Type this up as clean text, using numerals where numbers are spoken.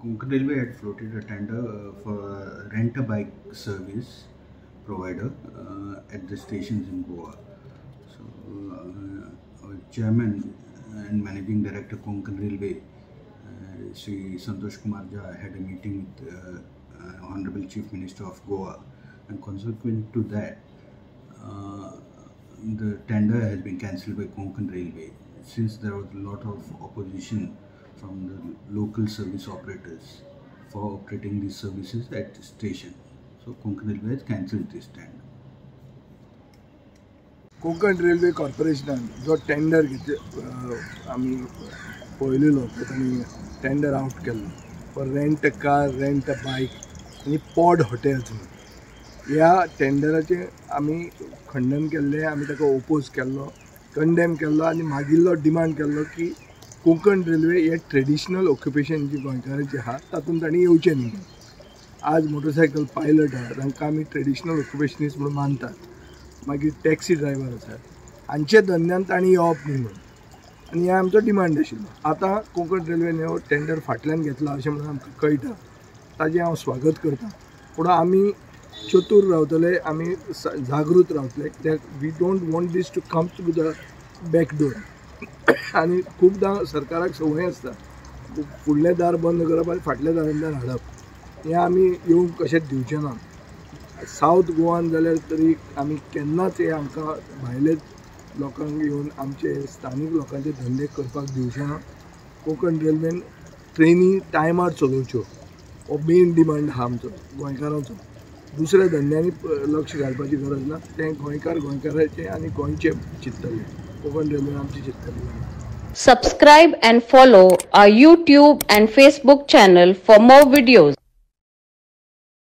Konkan Railway had floated a tender for rent-a-bike service provider at the stations in Goa. So, our chairman and managing director Konkan Railway, Sri Santosh Kumar Jha, had a meeting with Honorable Chief Minister of Goa, and consequent to that, the tender has been cancelled by Konkan Railway since there was a lot of opposition from the local service operators for operating these services at the station. So Konkan Railway has cancelled this tender. Konkan railway कॉर्पोरेशनान जो tender आमी पळयलेलो तांणी tender out केल्लो for rent a car, rent a bike आनी pod hotels म्हणून ह्या टेंडराचे आमी खंडन केल्लें, आमी ताका ओपोज केल्लो, कंडेम केल्लो आनी मागिल्लो डिमांड केल्लो की कोंकण रेल्वे हे ट्रेडिशनल ऑक्युपेशन जी गोंयकारांची आहा तातूंत तांणी येवचें न्ही. आज मोटरसायकल पायलट आहा तांकां आमी ट्रेडिशनल ऑक्युपेशनिस्ट म्हणून मानतात. मागीर टॅक्सी ड्रायव्हर आसात, हांचे धंद्यान तांणी येवप न्ही म्हणून, आनी हे आमचो डिमांड आशिल्लो. आतां कोंकण रेल्वेन हो टेंडर फाटल्यान घेतला अशें म्हणून आमकां कळटा, ताजें हांव स्वागत करतां. पूण आमी चतूर रावतले, आमी जागृत रावतले, कित्याक we don't want this to come to the backdoor. आनी खूबदां सरकाराक संवय आसता फुडलें दार बंद करप आनी फाटल्या दारांतल्यान हाडप, हें आमी येवंक कशेंच दिवचें ना. सावथ गोवान जाल्यार तरी आमी केन्नाच हे आमकां भायले लोकांक येवन आमचे स्थानीक लोकांचे धंदे करपाक दिवचे ना. कोंकण रेल्वेन ट्रेनी टायमार चलोवच्यो हो मेन डिमांड आहा आमचो गोंयकारांचो. दुसऱ्या धंद्यांनी लक्ष घालपाची गरज ना, तें गोंयकाराचें आनी गोंयचें चिंततले, कोंकण रेल्वेन आमची चिंततली. Subscribe and follow our YouTube and Facebook channel for more videos.